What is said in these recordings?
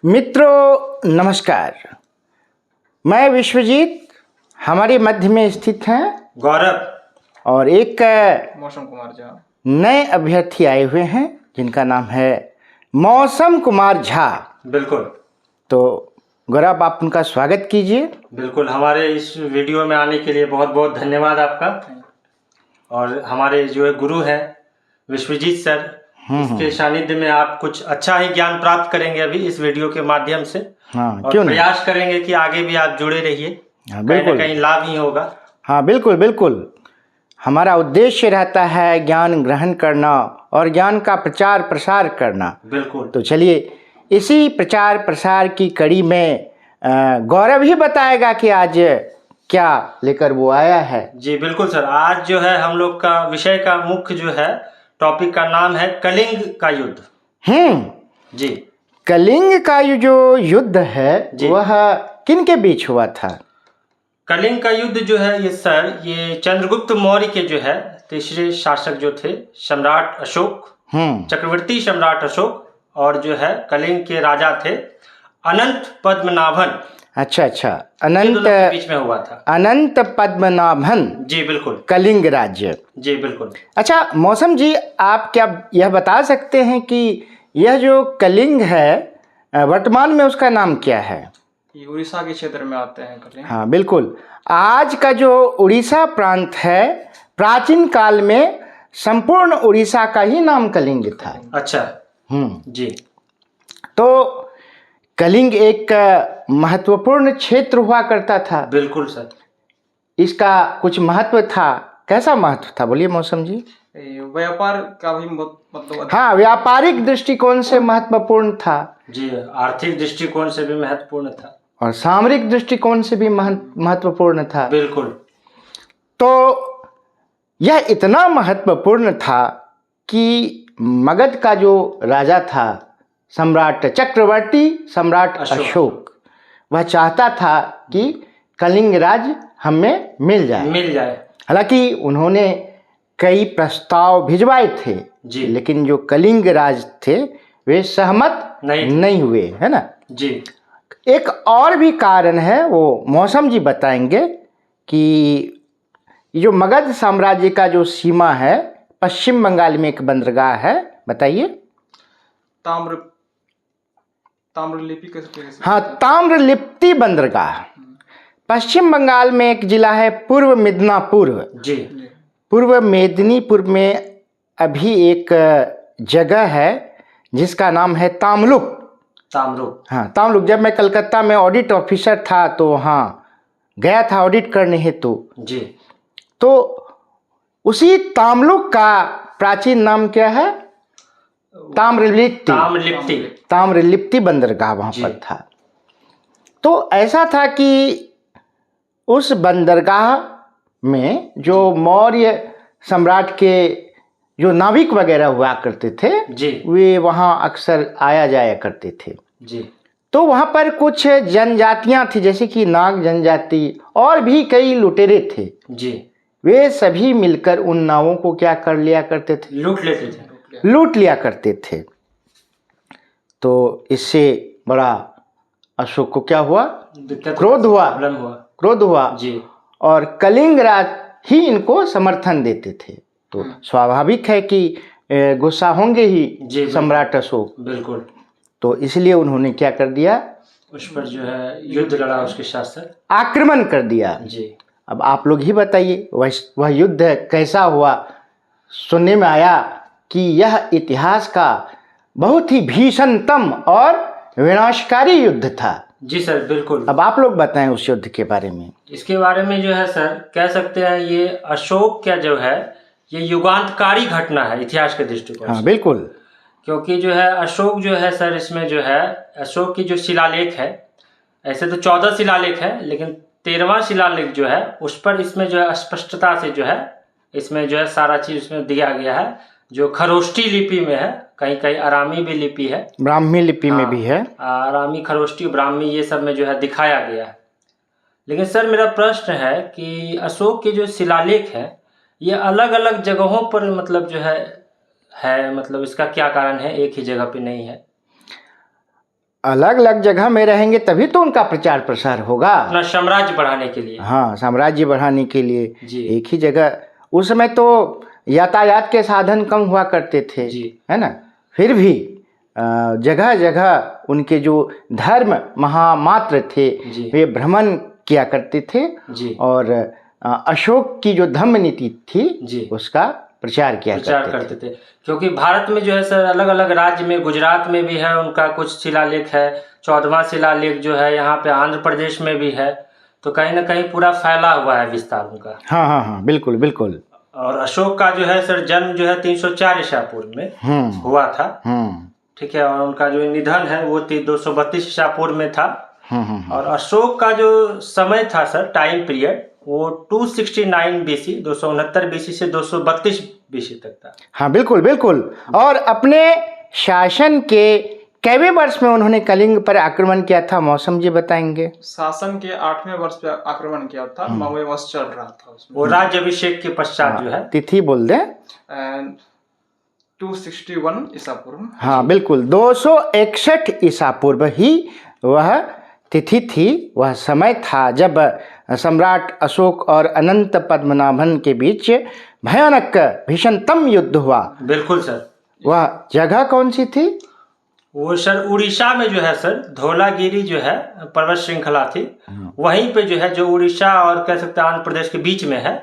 मित्रों नमस्कार। मैं विश्वजीत, हमारे मध्य में स्थित हैं गौरव और एक मौसम कुमार झा नए अभ्यर्थी आए हुए हैं जिनका नाम है मौसम कुमार झा। बिल्कुल। तो गौरव, आप उनका स्वागत कीजिए। बिल्कुल, हमारे इस वीडियो में आने के लिए बहुत बहुत धन्यवाद आपका। और हमारे जो है गुरु हैं विश्वजीत सर, इसके सानिध्य में आप कुछ अच्छा ही ज्ञान प्राप्त करेंगे अभी इस वीडियो के माध्यम से। और क्यों प्रयास करेंगे कि आगे भी आप जुड़े रहिए, कहीं ना कहीं लाभ ही होगा। हाँ बिल्कुल बिल्कुल। हमारा उद्देश्य रहता है ज्ञान ग्रहण करना और ज्ञान का प्रचार प्रसार करना। बिल्कुल। तो चलिए, इसी प्रचार प्रसार की कड़ी में गौरव ही बताएगा कि आज क्या लेकर वो आया है। जी बिल्कुल सर, आज जो है हम लोग का विषय का मुख्य जो है टॉपिक का नाम है कलिंग का युद्ध। जी, कलिंग का जो युद्ध है वह किन के बीच हुआ था? कलिंग का युद्ध जो है ये सर, ये चंद्रगुप्त मौर्य के जो है तीसरे शासक जो थे, सम्राट अशोक, चक्रवर्ती सम्राट अशोक, और जो है कलिंग के राजा थे अनंत पद्मनाभन। अच्छा, अनंत के बीच में हुआ था। अनंत पद्मनाभन। जी बिल्कुल। कलिंग राज्य। जी बिल्कुल। अच्छा मौसम जी, आप क्या यह बता सकते हैं कि यह जो कलिंग है वर्तमान में उसका नाम क्या है? ये उड़ीसा के क्षेत्र में आते हैं कलिंग। हाँ बिल्कुल। आज का जो उड़ीसा प्रांत है, प्राचीन काल में संपूर्ण उड़ीसा का ही नाम कलिंग था। अच्छा। जी। तो कलिंग एक महत्वपूर्ण क्षेत्र हुआ करता था। बिल्कुल सर। इसका कुछ महत्व था। कैसा महत्व था, बोलिए मौसम जी? व्यापार का भी मतलब। हाँ, व्यापारिक दृष्टिकोण से महत्वपूर्ण था। जी, आर्थिक दृष्टिकोण से भी महत्वपूर्ण था और सामरिक दृष्टिकोण से भी महत्वपूर्ण था। बिल्कुल। तो यह इतना महत्वपूर्ण था कि मगध का जो राजा था, सम्राट चक्रवर्ती सम्राट अशोक, वह चाहता था कि कलिंग राज्य हमें मिल जाए। हालांकि उन्होंने कई प्रस्ताव भिजवाए थे जी, लेकिन जो कलिंग राज थे वे सहमत नहीं हुए, है ना जी। एक और भी कारण है, वो मौसम जी बताएंगे कि जो मगध साम्राज्य का जो सीमा है, पश्चिम बंगाल में एक बंदरगाह है, बताइए। ताम्रलिप्ति। हाँ, ताम्रलिप्ति बंदरगाह। पश्चिम बंगाल में एक जिला है पूर्व मिदनापुर। जी। पूर्व मेदिनीपुर में अभी एक जगह है जिसका नाम है तामलुक। हाँ, तामलुक। जब मैं कलकत्ता में ऑडिट ऑफिसर था तो हाँ गया था ऑडिट करने हेतु। जी। तो उसी तामलुक का प्राचीन नाम क्या है? ताम्रलिप्ति बंदरगाह वहाँ पर था। तो ऐसा था कि उस बंदरगाह में जो मौर्य सम्राट के जो नाविक वगैरह हुआ करते थे जी, वे वहाँ अक्सर आया जाया करते थे जी। तो वहाँ पर कुछ जनजातियाँ थी, जैसे कि नाग जनजाति और भी कई लुटेरे थे जी। वे सभी मिलकर उन नावों को क्या कर लिया करते थे? लूट लिया करते थे। तो इससे बड़ा अशोक को क्या हुआ? क्रोध हुआ जी। और कलिंग राज ही इनको समर्थन देते थे। तो स्वाभाविक है कि गुस्सा होंगे ही सम्राट अशोक। बिल्कुल। तो इसलिए उन्होंने क्या कर दिया? उस पर जो है युद्ध लड़ा, उसके साथ आक्रमण कर दिया। जी। अब आप लोग ही बताइए वह युद्ध कैसा हुआ? सुनने में आया कि यह इतिहास का बहुत ही भीषणतम और विनाशकारी युद्ध था। जी सर, बिल्कुल। अब आप लोग बताएं उस युद्ध के बारे में। इसके बारे में जो है सर, कह सकते हैं ये अशोक क्या जो है ये युगांतकारी घटना है इतिहास के दृष्टिकोण से। हाँ बिल्कुल। क्योंकि जो है अशोक जो है सर, इसमें जो है अशोक की जो शिलालेख है, ऐसे तो 14 शिलालेख है लेकिन 13वां शिलालेख जो है उस पर इसमें जो है स्पष्टता से जो है इसमें जो है सारा चीज उसमें दिया गया है, जो खरोष्टी लिपि में है, कहीं कहीं आरामी भी लिपि है, ब्राह्मी लिपि में भी है। आरामी, खरोष्टी, ब्राह्मी, ये सब में जो है दिखाया गया है। लेकिन सर मेरा प्रश्न है कि अशोक के जो शिलालेख है ये अलग अलग जगहों पर मतलब जो है मतलब इसका क्या कारण है, एक ही जगह पे नहीं है? अलग अलग जगह में रहेंगे तभी तो उनका प्रचार प्रसार होगा। अपना साम्राज्य बढ़ाने के लिए। हाँ, साम्राज्य बढ़ाने के लिए जी। एक ही जगह। उस समय तो यातायात के साधन कम हुआ करते थे, जी। है ना। फिर भी जगह जगह उनके जो धर्म महामात्र थे जी। वे भ्रमण किया करते थे जी। और अशोक की जो धम्म नीति थी जी। उसका प्रचार किया करते थे। क्योंकि भारत में जो है सर अलग अलग राज्य में, गुजरात में भी है उनका कुछ शिलालेख है, 14वां शिलालेख जो है यहाँ पे आंध्र प्रदेश में भी है, तो कहीं ना कहीं पूरा फैला हुआ है विस्तार उनका। हाँ हाँ हाँ, बिल्कुल बिल्कुल। और अशोक का जो है सर जन्म जो है 304 ईसा पूर्व में हुआ था। ठीक है। और उनका जो निधन है वो 232 ईसा पूर्व में था। और अशोक का जो समय था सर, टाइम पीरियड, वो 269 बीसी 269 बीसी से 232 बीसी तक था। हाँ बिल्कुल बिल्कुल। और अपने शासन के कैवे वर्ष में उन्होंने कलिंग पर आक्रमण किया था, मौसम जी बताएंगे। शासन के 8वें वर्ष पे आक्रमण किया था, 9वें वर्ष चल रहा था उसमें। वो राज्यभिषेक के पश्चात जो है, तिथि बोल दे। 261 ईसा पूर्व। हाँ बिल्कुल, 261 ईसा पूर्व ही वह तिथि थी, वह समय था जब सम्राट अशोक और अनंत पद्मनाभन के बीच भयानक भीषणतम युद्ध हुआ। बिल्कुल सर। वह जगह कौन सी थी? वो सर उड़ीसा में जो है सर, धौलागिरी जो है पर्वत श्रृंखला थी, वहीं पे जो है, जो उड़ीसा और कह सकते हैं आंध्र प्रदेश के बीच में है,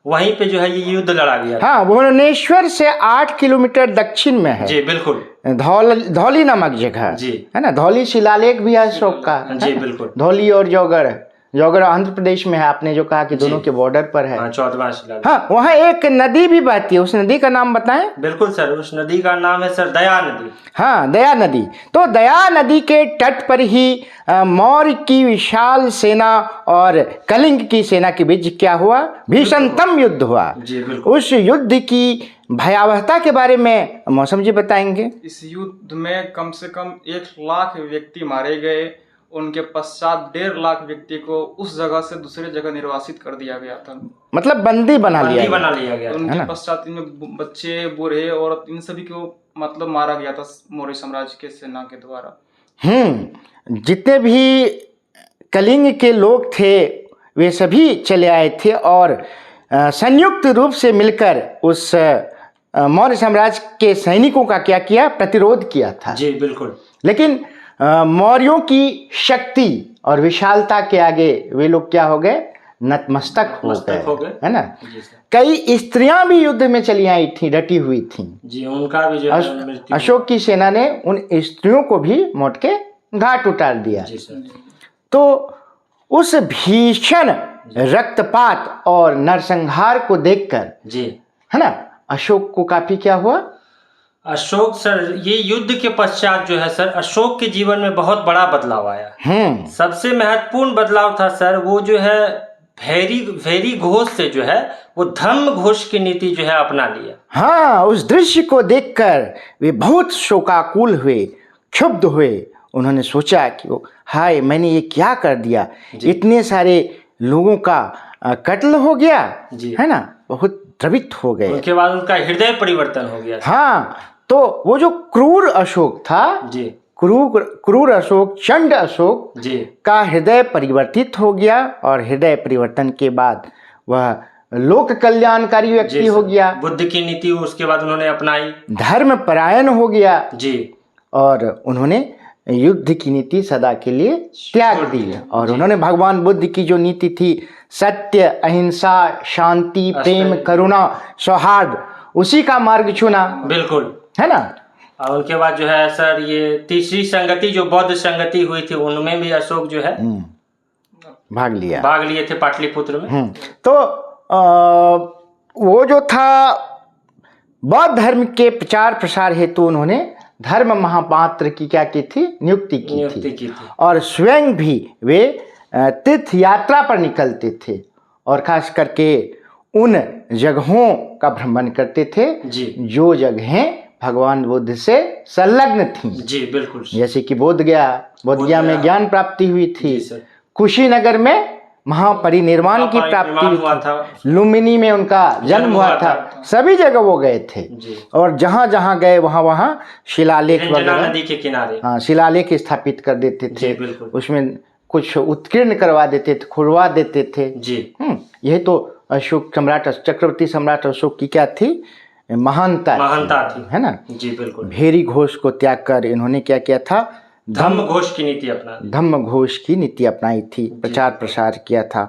वहीं पे जो है ये युद्ध लड़ा गया। हाँ, भुवनेश्वर से 8 किलोमीटर दक्षिण में है। जी बिल्कुल। धौली नामक जगह जी, है ना। धौली शिलालेख भी है अशोक का। जी बिल्कुल। धौली और जौगढ़, जौगढ़ आंध्र प्रदेश में है, आपने जो कहा कि दोनों के बॉर्डर पर है। 14वां शिलालेख। हाँ, वहाँ एक नदी भी बहती है, उस नदी का नाम बताएं। बिल्कुल सर, उस नदी का नाम है सर दया नदी। हाँ, दया नदी। तो दया नदी के तट पर ही मौर्य की विशाल सेना और कलिंग की सेना के बीच क्या हुआ? भीषणतम युद्ध हुआ। जी बिल्कुल। उस युद्ध की भयावहता के बारे में मौसम जी बताएंगे। इस युद्ध में कम से कम 1 लाख व्यक्ति मारे गए। उनके पश्चात 1.5 लाख व्यक्ति को उस जगह से दूसरे जगह निर्वासित कर दिया गया था, मतलब बंदी बना लिया गया। उनके पश्चात इनमें बच्चे, बूढ़े, औरत, इन सभी को मतलब मारा गया था मौर्य साम्राज्य के सेना के द्वारा। जितने भी कलिंग के लोग थे वे सभी चले आए थे और संयुक्त रूप से मिलकर उस मौर्य साम्राज्य के सैनिकों का क्या किया? प्रतिरोध किया था। जी बिल्कुल। लेकिन मौर्यों की शक्ति और विशालता के आगे वे लोग क्या हो गए? नतमस्तक हो गए, है ना। कई स्त्रियां भी युद्ध में चली आई थी, डटी हुई थी। जी, उनका भी जो है अशोक की सेना ने उन स्त्रियों को भी मौत के घाट उतार दिया। जी सर। तो उस भीषण रक्तपात और नरसंहार को देखकर, जी है ना, अशोक को काफी क्या हुआ? अशोक सर, ये युद्ध के पश्चात जो है सर, अशोक के जीवन में बहुत बड़ा बदलाव आया। सबसे महत्वपूर्ण बदलाव था सर, वो जो है भैरी घोष से जो है वो धम्म घोष की नीति जो है अपना लिया। हाँ, उस दृश्य को देखकर वे बहुत शोकाकुल हुए, क्षुब्ध हुए। उन्होंने सोचा कि हाय, मैंने ये क्या कर दिया, इतने सारे लोगों का कत्ल हो गया, है ना। बहुत द्रवित हो गए। उसके बाद उनका हृदय परिवर्तन हो गया। हाँ, तो वो जो क्रूर अशोक था, जी क्रूर अशोक, चंड अशोक जी का हृदय परिवर्तित हो गया और हृदय परिवर्तन के बाद वह लोक कल्याणकारी व्यक्ति हो गया। बुद्ध की नीति उसके बाद उन्होंने अपनाई, धर्म परायण हो गया जी, और उन्होंने युद्ध की नीति सदा के लिए त्याग दी और उन्होंने भगवान बुद्ध की जो नीति थी, सत्य, अहिंसा, शांति, प्रेम, करुणा, सौहार्द, उसी का मार्ग चुना। बिल्कुल, है ना। और उनके बाद जो है सर, ये तीसरी संगति जो बौद्ध संगति हुई थी, उनमें भी अशोक जो है भाग लिए थे पाटलिपुत्र में। तो वो जो था बौद्ध धर्म के प्रचार प्रसार हेतु उन्होंने धर्म महापात्र की क्या की थी? नियुक्ति की थी। और स्वयं भी वे तीर्थ यात्रा पर निकलते थे और खास करके उन जगहों का भ्रमण करते थे जी, जो जगहें भगवान बुद्ध से संलग्न थी। जी बिल्कुल। जैसे कि बोधगया में ज्ञान प्राप्ति हुई थी, कुशीनगर में महापरिनिर्वाण की महापरिनिर्वाण प्राप्ति हुआ हुई था। थी, लुम्बिनी में उनका जन्म हुआ था, सभी जगह वो गए थे। जी। और जहाँ जहाँ गए वहाँ वहाँ शिलालेख झंझना वगैरह, नदी के किनारे। हाँ, शिलालेख स्थापित कर देते जी थे, बिल्कुल। उसमें कुछ उत्कीर्ण करवा देते थे, खुलवा देते थे। जी यही तो अशोक सम्राट, चक्रवर्ती सम्राट अशोक की क्या थी, महानता थी, है ना। जी बिल्कुल। भेरी घोष को त्याग कर इन्होंने क्या किया था, धम्म घोष की नीति अपना धम्म घोष की नीति अपनाई थी, प्रचार प्रसार किया था।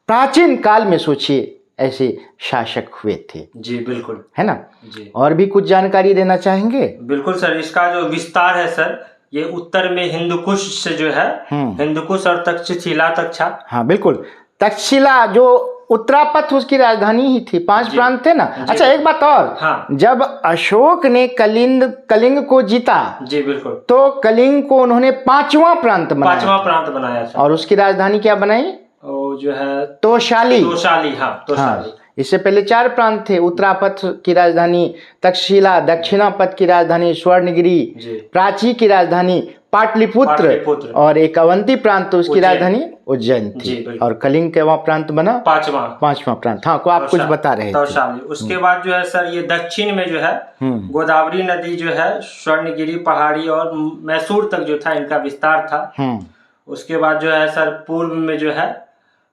प्राचीन काल में सोचिए ऐसे शासक हुए थे, जी बिल्कुल, है ना। जी और भी कुछ जानकारी देना चाहेंगे? बिल्कुल सर, इसका जो विस्तार है सर, ये उत्तर में हिंदुकुश से जो है, हिंदुकुश और तक्षशिला तक था। हाँ बिल्कुल, तक्षशिला जो उत्तरापथ उसकी राजधानी ही थी, 5 प्रांत थे ना। अच्छा एक बात और, हाँ। जब अशोक ने कलिंग को जीता, जी बिल्कुल, तो कलिंग को उन्होंने 5वां प्रांत बनाया, 5वां प्रांत बनाया था। और उसकी राजधानी क्या बनाई? वो जो है तोशाली। हाँ, तोशाली। इससे पहले 4 प्रांत थे, उत्तरापथ की राजधानी तक्षशिला, दक्षिणापथ की राजधानी स्वर्णगिरी, प्राची की राजधानी पाटलिपुत्र, और एक अवंती प्रांत उसकी राजधानी उज्जैन थी। और कलिंग के वहाँ प्रांत बना 5वां प्रांत। हाँ, को आप कुछ बता रहे थे। तोशाली। उसके बाद जो है सर, ये दक्षिण में जो है गोदावरी नदी जो है, स्वर्णगिरी पहाड़ी और मैसूर तक जो था इनका विस्तार था। उसके बाद जो है सर, पूर्व में जो है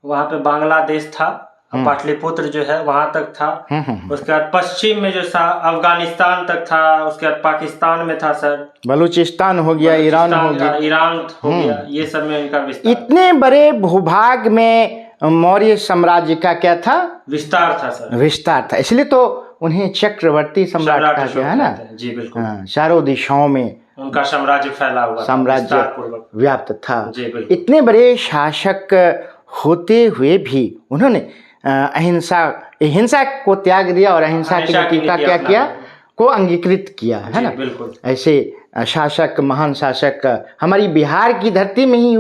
वहाँ पे बांग्लादेश था, पाटलिपुत्र जो है वहां तक था। उसके बाद पश्चिम में जो था अफगानिस्तान तक था। उसके बाद पाकिस्तान में था सर, बलूचिस्तान हो गया, ईरान हो गया, ये सब में इनका विस्तार। इतने बड़े भूभाग में मौर्य साम्राज्य का क्या था? विस्तार था सर, विस्तार था। इसलिए तो उन्हें चक्रवर्ती सम्राट कहा गया, है ना। जी बिल्कुल, चारों दिशाओं में उनका साम्राज्य फैला हुआ, साम्राज्य व्याप्त था। जी बिल्कुल। इतने बड़े शासक होते हुए भी उन्होंने हिंसा को त्याग दिया और अहिंसा की नीति का क्या किया, को अंगीकृत किया, है ना। बिल्कुल। ऐसे शासक, महान शासक हमारी बिहार की धरती में ही